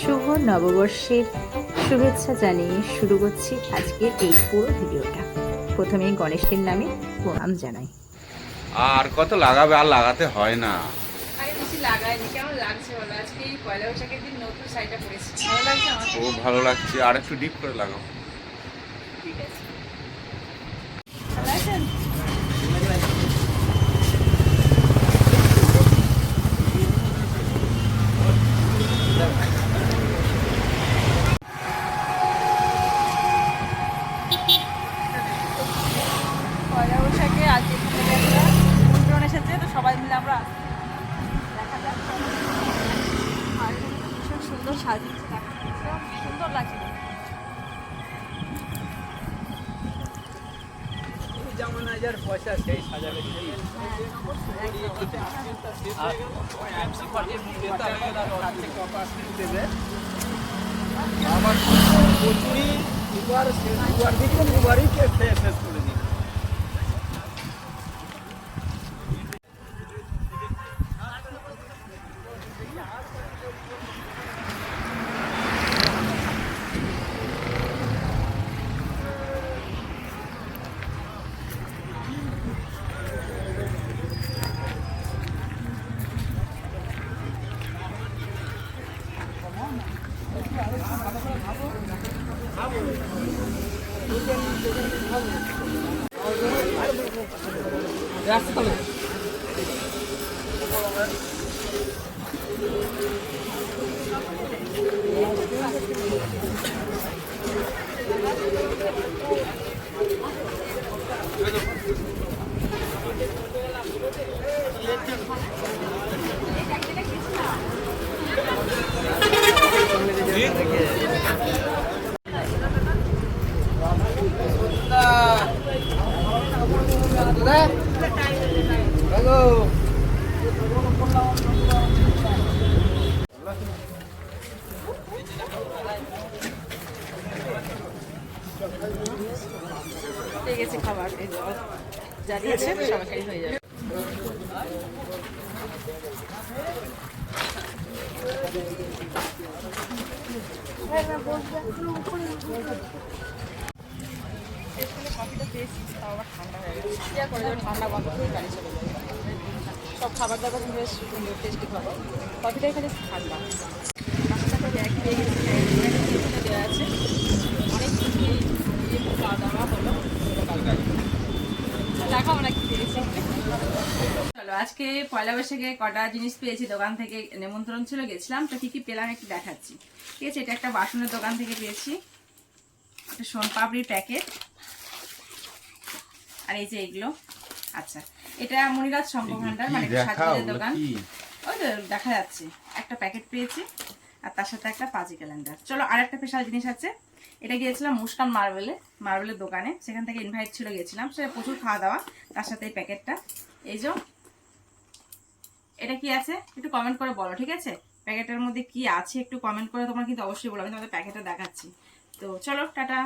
শুভ নববর্ষের শুভেচ্ছা জানিয়ে শুরু করছি আজকের এই পুরো ভিডিওটা। প্রথমেই গণেশের নামে প্রণাম জানাই। আর কত লাগাবে, আর লাগাতে হয় না। আরে বেশি লাগাইনি, কেমন লাগছে বলো? আজকে এই পয়লা বৈশাখের দিন নতুন শাড়িটা পরেছি, ভালো লাগছে আমার। খুব ভালো লাগছে, আর একটু ডিপ করে লাগাও। ঠিক আছে, ভালো আছেন? পয়লা বৈশাখে আজকে এখানে একটা নিমন্ত্রণ এসেছে, তো সবাই মিলে আমরা দেখা যাচ্ছে। আর এখানে তো ভীষণ সুন্দর সাজিয়েছে, ভীষণ সুন্দর লাগছে। পয়সা সেই সাজাবে আমার কচুরি দুবার দিকে দুবারই শেষ করে দিই। পেয়ে গেছে খাবার, এই যে যা দিয়েছে সবাই হয়ে যাবে। কফিটা পেয়েছি, তাও আবার ঠান্ডা হয়ে গেছে। কি আর করে যাবে, ঠান্ডা বন্ধ করে গাড়ি চলে যাবে। সব খাবার দাবার বেশ সুন্দর টেস্টি খাবার, কফিটা এখানে ঠান্ডা। পাশে সাথে ব্যাগ পেয়ে গেছি, দেওয়া আছে অনেক কিছু খাওয়া দাওয়া হলো। দেখাবো না কি পেয়েছি। চলো, আজকে পয়লা বৈশাখে কটা জিনিস পেয়েছি দোকান থেকে, নেমন্ত্রণ ছিল গেছিলাম, তো কি কি পেলাম একটু দেখাচ্ছি। ঠিক আছে, এটা একটা বাসনের দোকান থেকে পেয়েছি, একটা সোনপাপড়ির প্যাকেট, আর এই যে এগুলো। আচ্ছা, এটা মনিরাজ শঙ্খ ভান্ডার, মানে সাজিদের দোকান। ওই তো দেখা যাচ্ছে, একটা প্যাকেট পেয়েছি, আর তার সাথে একটা পাজি ক্যালেন্ডার। চলো, আর একটা স্পেশাল জিনিস আছে। এটা গিয়েছিলাম মুস্কান মার্বেলের দোকানে, সেখান থেকে ইনভাইট ছিল, গেছিলাম। সে প্রচুর খাওয়া দাওয়া, তার সাথে এই প্যাকেটটা। এই যে এটা কি আছে একটু কমেন্ট করে বলো, ঠিক আছে? প্যাকেটের মধ্যে কি আছে একটু কমেন্ট করে তোমরা কিন্তু অবশ্যই বলো, আমি তোমাদের প্যাকেটটা দেখাচ্ছি। তো চলো, টাটা।